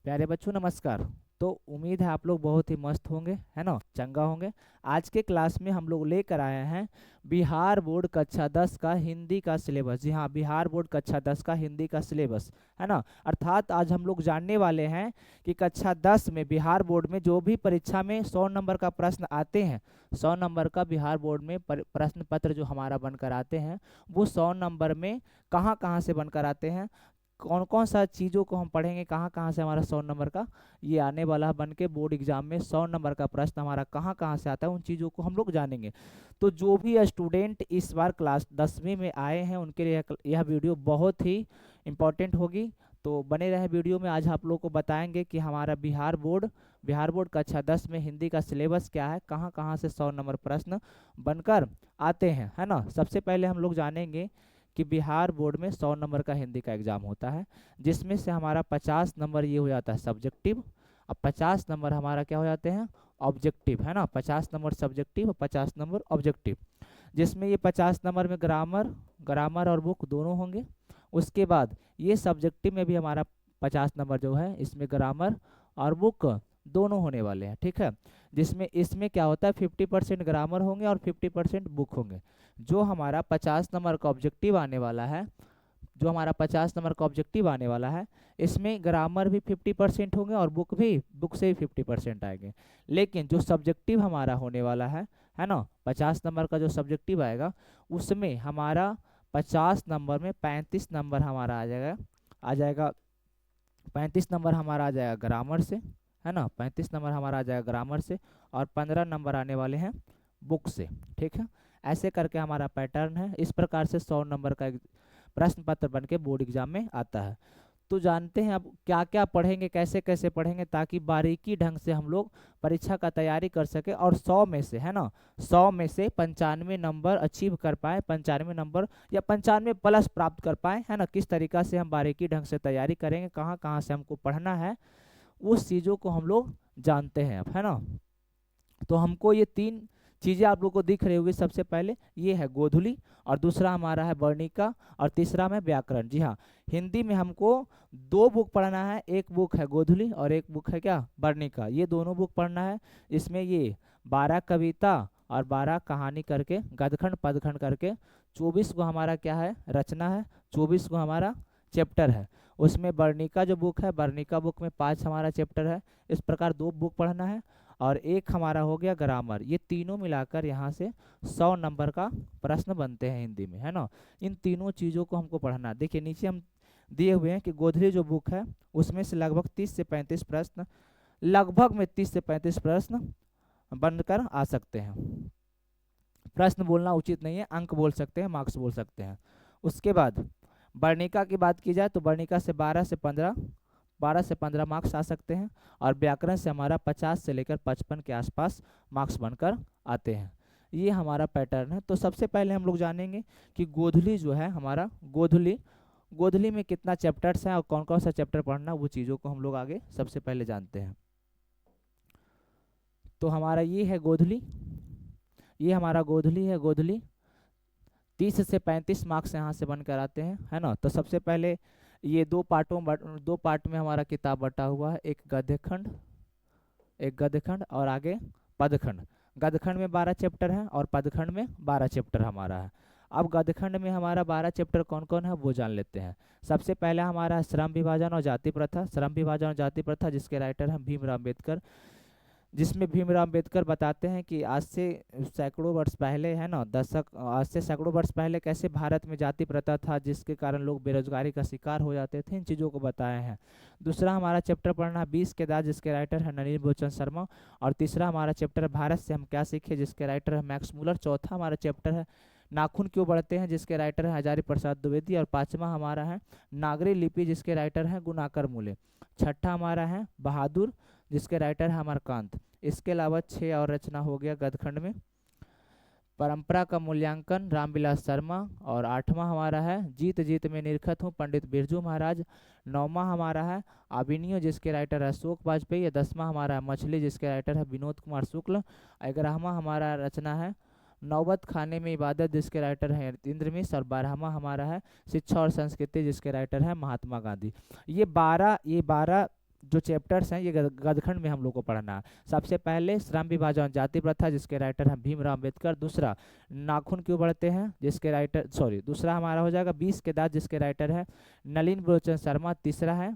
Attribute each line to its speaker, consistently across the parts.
Speaker 1: प्यारे बच्चों नमस्कार। तो उम्मीद है आप लोग बहुत ही मस्त होंगे, है ना, चंगा होंगे। आज के क्लास में हम लोग लेकर आए हैं बिहार बोर्ड कक्षा 10 का हिंदी का सिलेबस। जी हाँ, बिहार बोर्ड कक्षा 10 का हिंदी का सिलेबस, है ना। अर्थात आज हम लोग जानने वाले हैं कि कक्षा 10 में बिहार बोर्ड में जो भी परीक्षा में 100 नंबर का प्रश्न आते हैं, 100 नंबर का बिहार बोर्ड में प्रश्न पत्र जो हमारा बनकर आते हैं, वो 100 नंबर में कहाँ कहाँ से बनकर आते हैं, कौन कौन सा चीज़ों को हम पढ़ेंगे, कहाँ कहाँ से हमारा 100 नंबर का ये आने वाला है बन के बोर्ड एग्जाम में 100 नंबर का प्रश्न हमारा कहाँ कहाँ से आता है, उन चीज़ों को हम लोग जानेंगे। तो जो भी स्टूडेंट इस बार क्लास 10वीं में आए हैं उनके लिए यह वीडियो बहुत ही इम्पोर्टेंट होगी। तो बने रहे वीडियो में। आज आप लोग को बताएंगे कि हमारा बिहार बोर्ड कक्षा 10 में हिंदी का सिलेबस क्या है, कहाँ कहाँ से 100 नंबर प्रश्न बनकर आते हैं, है ना। सबसे पहले हम लोग जानेंगे कि बिहार बोर्ड में 100 नंबर का हिंदी का एग्जाम होता है, जिसमें से हमारा 50 नंबर ये हो जाता है सब्जेक्टिव, अब 50 नंबर हमारा क्या हो जाते हैं ऑब्जेक्टिव, है ना। 50 नंबर सब्जेक्टिव और 50 नंबर ऑब्जेक्टिव, जिसमें ये 50 नंबर में ग्रामर ग्रामर और बुक दोनों होंगे। उसके बाद ये सब्जेक्टिव में भी हमारा 50 नंबर जो है इसमें ग्रामर और बुक दोनों होने वाले हैं, ठीक है। जिसमें इसमें क्या होता है 50% ग्रामर होंगे और 50% बुक होंगे। जो हमारा 50 नंबर का ऑब्जेक्टिव आने वाला है जो हमारा 50 नंबर का ऑब्जेक्टिव आने वाला है, इसमें ग्रामर भी 50% होंगे और बुक से भी 50% आएंगे। लेकिन जो सब्जेक्टिव हमारा होने वाला है ना, 50 नंबर का जो सब्जेक्टिव आएगा उसमें हमारा 50 नंबर में 35 नंबर हमारा आ जाएगा 35 नंबर हमारा आ जाएगा ग्रामर से, है ना। 35 नंबर हमारा आ जाएगा ग्रामर से और 15 नंबर आने वाले हैं बुक से, ठीक है। ऐसे करके हमारा पैटर्न है। इस प्रकार से 100 नंबर का प्रश्न पत्र बन के बोर्ड एग्जाम में आता है। तो जानते हैं अब क्या क्या पढ़ेंगे, कैसे कैसे पढ़ेंगे, ताकि बारीकी ढंग से हम लोग परीक्षा का तैयारी कर सके और 100 में से, है ना, 100 में से 95 नंबर अचीव कर पाए, 95 नंबर या 95 प्लस प्राप्त कर पाए, है ना। किस तरीका से हम बारीकी ढंग से तैयारी करेंगे, कहाँ कहाँ से हमको पढ़ना है, उस चीज़ों को हम लोग जानते हैं अब, है ना। तो हमको ये तीन चीज़ें आप लोग को दिख रही होगी। सबसे पहले ये है गोधुली, और दूसरा हमारा है वर्णिका, और तीसरा में व्याकरण। जी हाँ, हिंदी में हमको दो बुक पढ़ना है, एक बुक है गोधुली और एक बुक है क्या वर्णिका। ये दोनों बुक पढ़ना है। इसमें ये 12 कविता और 12 कहानी करके, गदखंड पदखंड करके 24 को हमारा क्या है रचना है, 24 को हमारा चैप्टर है। उसमें वर्णिका जो बुक है, वर्णिका बुक में 5 हमारा चैप्टर है। इस प्रकार दो बुक पढ़ना है और एक हमारा हो गया ग्रामर। ये तीनों मिलाकर यहाँ से 100 नंबर का प्रश्न बनते हैं हिंदी में, है ना। इन तीनों चीज़ों को हमको पढ़ना है। देखिए नीचे हम दिए हुए हैं कि गोधली जो बुक है उसमें से लगभग 30 से 35 प्रश्न, लगभग में 30 से 35 प्रश्न बनकर आ सकते हैं। प्रश्न बोलना उचित नहीं है, अंक बोल सकते हैं, मार्क्स बोल सकते हैं। उसके बाद वर्णिका की बात की जाए तो वर्णिका से 12 से 15 मार्क्स आ सकते हैं, और व्याकरण से हमारा 50 से लेकर 55 के आसपास मार्क्स बनकर आते हैं। ये हमारा पैटर्न है। तो सबसे पहले हम लोग जानेंगे कि गोधुली जो है हमारा, गोधुली में कितना चैप्टर्स हैं और कौन कौन सा चैप्टर पढ़ना, वो चीज़ों को हम लोग आगे सबसे पहले जानते हैं। तो हमारा ये है गोधुली, ये हमारा गोधुली है। गोधुली 30 से 35 मार्क्स यहाँ से बनकर आते हैं, है ना। तो सबसे पहले ये दो पार्ट में हमारा किताब बटा हुआ है, एक गद्यखंड और आगे पदखंड। गद्यखंड में 12 चैप्टर हैं और पदखंड में 12 चैप्टर हमारा है। अब गद्यखंड में हमारा 12 चैप्टर कौन कौन है वो जान लेते हैं। सबसे पहला हमारा श्रम विभाजन और जाति प्रथा। श्रम विभाजन और जाति प्रथा जिसके राइटर हैं भीमराव अम्बेडकर, जिसमें भीमराव अम्बेडकर बताते हैं कि आज से सैकड़ों वर्ष पहले, है ना, आज से सैकड़ों वर्ष पहले कैसे भारत में जाति प्रथा था, जिसके कारण लोग बेरोजगारी का शिकार हो जाते थे। इन चीज़ों को बताए हैं। दूसरा हमारा चैप्टर पढ़ना है 20 के दांत, जिसके राइटर है नलिनी बोचन शर्मा। और तीसरा हमारा चैप्टर है भारत से हम क्या सीखे, जिसके राइटर है मैक्स मूलर। चौथा हमारा चैप्टर है नाखून क्यों बढ़ते हैं, जिसके राइटर है हजारी प्रसाद द्विवेदी। और पांचवा हमारा है नागरी लिपि, जिसके राइटर हैं गुणाकर मूले। छठा हमारा है बहादुर, जिसके राइटर है अमरकांत। इसके अलावा 6 और रचना हो गया गदखंड में परंपरा का मूल्यांकन रामविलास शर्मा। और 8वां हमारा है जीत जीत में निरखत हूँ पंडित बिरजू महाराज। 9वां हमारा है अभिनियो, जिसके राइटर है अशोक वाजपेयी। 10वां हमारा है मछली, जिसके राइटर है विनोद कुमार शुक्ल। 11वां हमारा रचना है नौबत खाने में इबादत, जिसके राइटर है इंद्र मिश्र। और 12वां हमारा है शिक्षा और संस्कृति, जिसके राइटर है महात्मा गांधी। ये 12 जो चैप्टर्स हैं ये गदखंड में हम लोग को पढ़ना है। सबसे पहले श्रम विभाजन जाति प्रथा जिसके राइटर हैं भीमराव अम्बेडकर। दूसरा नाखून क्यों बढ़ते हैं जिसके राइटर दूसरा हमारा हो जाएगा 20 के दांत जिसके राइटर है नलिन लोचन शर्मा। तीसरा है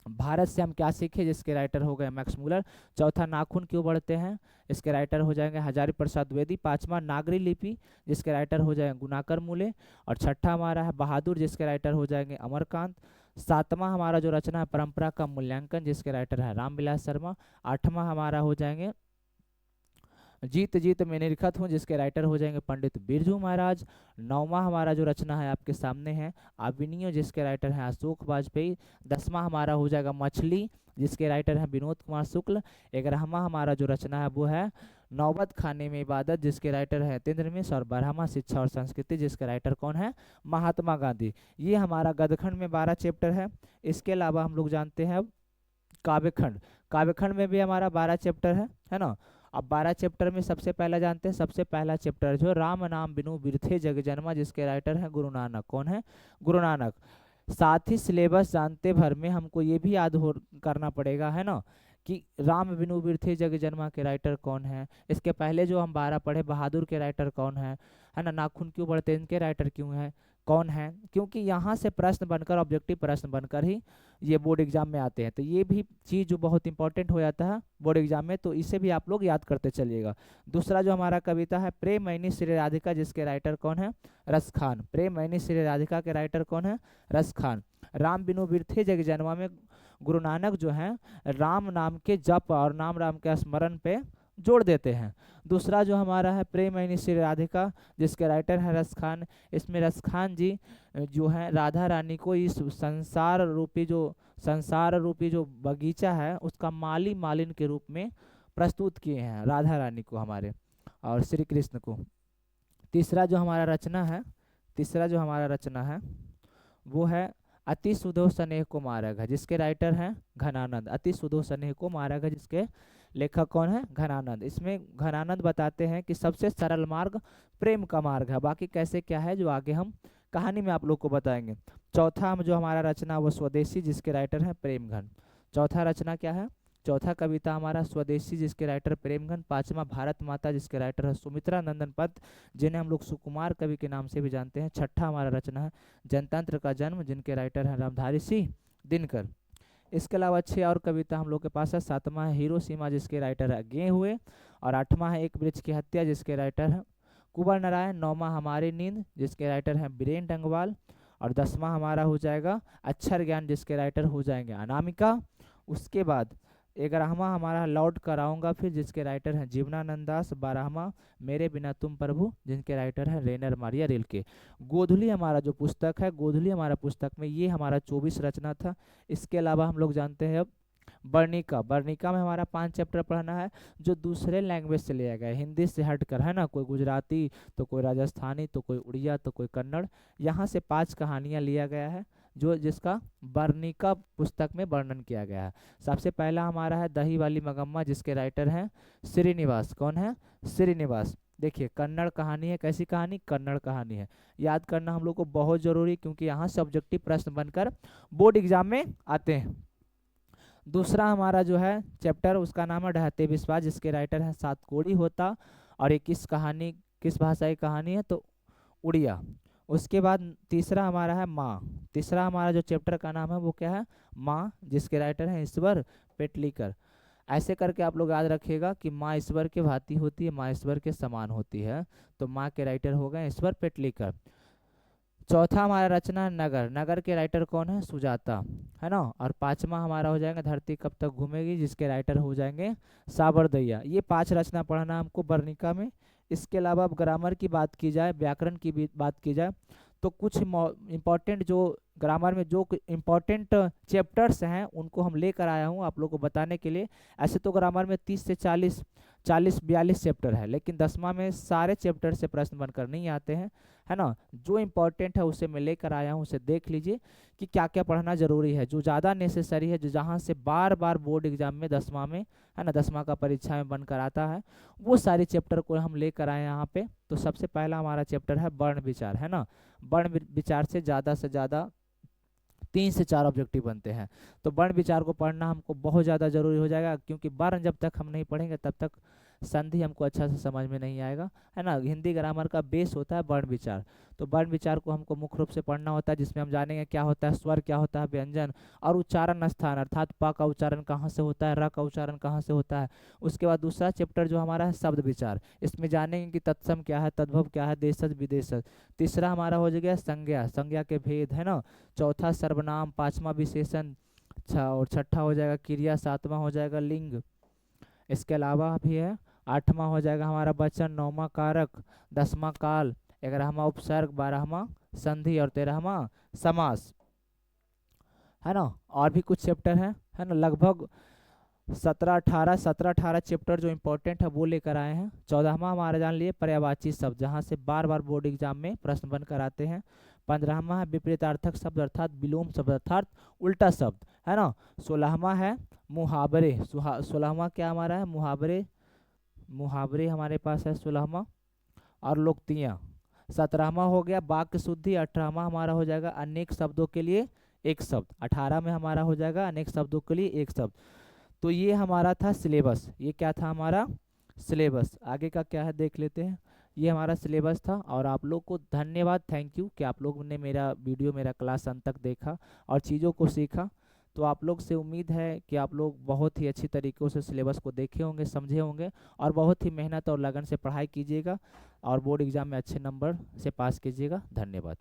Speaker 1: भारत से हम क्या सीखे जिसके राइटर हो गए मैक्स मूलर। चौथा नाखून क्यों बढ़ते हैं इसके राइटर हो जाएंगे हजारी प्रसाद द्विवेदी। पांचवा नागरी लिपि जिसके राइटर हो जाएंगे गुनाकर मूले। और छठा हमारा है बहादुर जिसके राइटर हो जाएंगे अमरकांत। सातवां हमारा जो रचना है परंपरा का मूल्यांकन जिसके राइटर है रामविलास शर्मा। आठवां हमारा हो जाएंगे जीत जीत मैं निरखत हूँ जिसके राइटर हो जाएंगे पंडित बिरजू महाराज। नौवां हमारा जो रचना है आपके सामने है अविनियो जिसके राइटर हैं अशोक वाजपेयी। 10वां हमारा हो जाएगा मछली जिसके राइटर हैं विनोद कुमार शुक्ल। 11वां हमारा जो रचना है वो है नौबत खाने में इबादत जिसके राइटर है तेंद्र मिश्र। और 12वां शिक्षा और संस्कृति जिसके राइटर कौन है महात्मा गांधी। ये हमारा गदखंड में 12 चैप्टर है। इसके अलावा हम लोग जानते हैं काव्यखंड। काव्यखंड में भी हमारा 12 चैप्टर है ना। अब 12 चैप्टर में सबसे पहला जानते हैं सबसे पहला चैप्टर जो राम नाम बिनु बिरथे जग जन्मा जिसके राइटर है गुरु नानक। कौन है गुरु नानक। साथ ही सिलेबस जानते भर में हमको ये भी याद हो करना पड़ेगा है ना कि राम बिनु बिरथे जग जन्मा के राइटर कौन है। इसके पहले जो हम 12 पढ़े बहादुर के राइटर कौन है ना। नाखून क्यों बढ़ते इनके राइटर क्यों है कौन है। क्योंकि यहाँ से प्रश्न बनकर ऑब्जेक्टिव प्रश्न बनकर ही ये बोर्ड एग्जाम में आते हैं। तो ये भी चीज़ जो बहुत इंपॉर्टेंट हो जाता है बोर्ड एग्जाम में तो इसे भी आप लोग याद करते चलिएगा। दूसरा जो हमारा कविता है प्रेम मैनी श्री राधिका जिसके राइटर कौन है रस खान। प्रेम मैनी श्री राधिका के राइटर कौन है रस खान। राम बिनु बिरथे जग जन्मा में गुरु नानक जो है राम नाम के जप और नाम के स्मरण पे जोड़ देते हैं। दूसरा जो हमारा है प्रेम मैनी श्री राधिका जिसके राइटर है रस खान। इसमें रस खान जी जो है राधा रानी को इस संसार रूपी जो बगीचा है उसका माली मालिन के रूप में प्रस्तुत किए हैं राधा रानी को हमारे और श्री कृष्ण को। तीसरा जो हमारा रचना है वो है अति सुधो स्नेह को मारग जिसके राइटर हैं घनानंद। अति सुधो स्नेह को मारग जिसके लेखक कौन है घनानंद। इसमें घनानंद बताते हैं कि सबसे सरल मार्ग प्रेम का मार्ग है। बाकी कैसे क्या है जो आगे हम कहानी में आप लोग को बताएंगे। चौथा जो हमारा रचना वो स्वदेशी जिसके राइटर हैं प्रेमघन। चौथा रचना क्या है चौथा कविता हमारा स्वदेशी जिसके राइटर प्रेमघन। पांचवा भारत माता जिसके राइटर है सुमित्रा नंदन पन्त जिन्हें हम लोग सुकुमार कवि के नाम से भी जानते हैं। छठा हमारा रचना है जनतंत्र का जन्म जिनके राइटर हैं रामधारी सिंह दिनकर। इसके अलावा 6 और कविता हम लोग के पास है। 7वां है हिरोशिमा जिसके राइटर है गे हुए। और 8वां है एक वृक्ष की हत्या जिसके राइटर है कुंवर नारायण। 9वां हमारी नींद जिसके राइटर हैं बीरेन डंगवाल। और 10वां हमारा हो जाएगा अक्षर ज्ञान जिसके राइटर हो जाएंगे अनामिका। उसके बाद 11वां हमारा लौट कर आऊँगा फिर जिसके राइटर हैं जीवनानंद दास। 12वां मेरे बिना तुम प्रभु जिनके राइटर हैं रेनर मारिया रिल्के। गोधुली हमारा जो पुस्तक है गोधुली हमारा पुस्तक में ये हमारा 24 रचना था। इसके अलावा हम लोग जानते हैं अब वर्णिका में हमारा 5 चैप्टर पढ़ना है जो दूसरे लैंग्वेज से लिया गया है हिंदी से हटकर है ना। कोई गुजराती तो कोई राजस्थानी तो कोई उड़िया तो कोई कन्नड़। यहाँ से 5 कहानियाँ लिया गया है जो जिसका वर्णिका पुस्तक में वर्णन किया गया है। सबसे पहला हमारा है दही वाली मगम्मा जिसके राइटर हैं श्रीनिवास। कौन है श्रीनिवास। देखिए कन्नड़ कहानी है। कैसी कहानी कन्नड़ कहानी है। याद करना हम लोग को बहुत जरूरी क्योंकि यहाँ से ऑब्जेक्टिव प्रश्न बनकर बोर्ड एग्जाम में आते हैं। दूसरा हमारा जो है चैप्टर उसका नाम है ढहते विश्वास जिसके राइटर हैं सात कोड़ी होता। और ये किस भाषा की कहानी है तो उड़िया। उसके बाद तीसरा हमारा है माँ। तीसरा हमारा जो चैप्टर का नाम है वो क्या है माँ जिसके राइटर हैं ईश्वर पेटलीकर। ऐसे करके आप लोग याद रखिएगा कि माँ ईश्वर के भांति होती है माँ ईश्वर के समान होती है। तो माँ के राइटर हो गए ईश्वर पेटलीकर। चौथा हमारा रचना नगर के राइटर कौन है सुजाता है ना। और 5वां हमारा हो जाएगा धरती कब तक घूमेगी जिसके राइटर हो जाएंगे साबरदैया। ये 5 रचना पढ़ना हमको वर्णिका में। इसके अलावा अब ग्रामर की बात की जाए व्याकरण की भी बात की जाए तो कुछ इम्पॉर्टेंट जो ग्रामर में जो इम्पॉर्टेंट चैप्टर्स हैं उनको हम लेकर आया हूँ आप लोग को बताने के लिए। ऐसे तो ग्रामर में 30 से 42 चैप्टर है लेकिन 10वां में सारे चैप्टर से प्रश्न बनकर नहीं आते हैं है ना। जो इम्पोर्टेंट है उसे मैं लेकर आया हूँ उसे देख लीजिए कि क्या क्या पढ़ना जरूरी है जो ज़्यादा नेसेसरी है जो जहाँ से बार बार बोर्ड एग्जाम में 10वां में है ना 10वां का परीक्षा में बनकर आता है वो सारे चैप्टर को हम लेकर आए यहाँ पे। तो सबसे पहला हमारा चैप्टर है वर्ण विचार है ना। वर्ण विचार से ज़्यादा 3 से 4 ऑब्जेक्टिव बनते हैं। तो वर्ण विचार को पढ़ना हमको बहुत ज़्यादा जरूरी हो जाएगा, क्योंकि वर्ण जब तक हम नहीं पढ़ेंगे तब तक संधि हमको अच्छा से समझ में नहीं आएगा, है ना। हिंदी ग्रामर का बेस होता है वर्ण विचार। तो वर्ण विचार को हमको मुख्य रूप से पढ़ना होता है, जिसमें हम जानेंगे क्या होता है स्वर, क्या होता है व्यंजन, और उच्चारण स्थान, अर्थात प का उच्चारण कहाँ से होता है, र का उच्चारण कहाँ से होता है। उसके बाद दूसरा चैप्टर जो हमारा है शब्द विचार, इसमें जानेंगे कि तत्सम क्या है, तद्भव क्या है, देशज विदेशज। तीसरा हमारा हो गया संज्ञा, संज्ञा के भेद, है ना। चौथा सर्वनाम, पांचवा विशेषण, और छठा हो जाएगा क्रिया, सातवां हो जाएगा लिंग। इसके अलावा भी है, आठवां हो जाएगा हमारा वचन, नौवां कारक, 10वां काल, 11वां उपसर्ग, 12वां संधि और 13वां समास, है ना। और भी कुछ चैप्टर हैं, है ना। लगभग 17-18 चैप्टर जो इम्पोर्टेंट है वो लेकर आए हैं। 14वां हमारा जान लिए पर्यायवाची शब्द, जहाँ से बार बार बोर्ड एग्जाम में प्रश्न बन कर आते हैं। 15वां है विपरीतार्थक शब्द, अर्थात विलोम शब्द, अर्थात उल्टा शब्द, है ना। 16वां है मुहावरे, 16वां क्या हमारा है मुहावरे, मुहावरे हमारे पास है 16वां, और लोकतियाँ। 17वां हो गया वाक्य शुद्धि। 18वां हमारा हो जाएगा अनेक शब्दों के लिए एक शब्द। 18 में हमारा हो जाएगा अनेक शब्दों के लिए एक शब्द। तो ये हमारा था सिलेबस, ये क्या था हमारा सिलेबस। आगे का क्या है देख लेते हैं। ये हमारा सिलेबस था, और आप लोग को धन्यवाद, थैंक यू कि आप लोग ने मेरा वीडियो, मेरा क्लास अंत तक देखा और चीज़ों को सीखा। तो आप लोग से उम्मीद है कि आप लोग बहुत ही अच्छी तरीक़ों से सिलेबस को देखे होंगे, समझे होंगे, और बहुत ही मेहनत और लगन से पढ़ाई कीजिएगा, और बोर्ड एग्ज़ाम में अच्छे नंबर से पास कीजिएगा। धन्यवाद।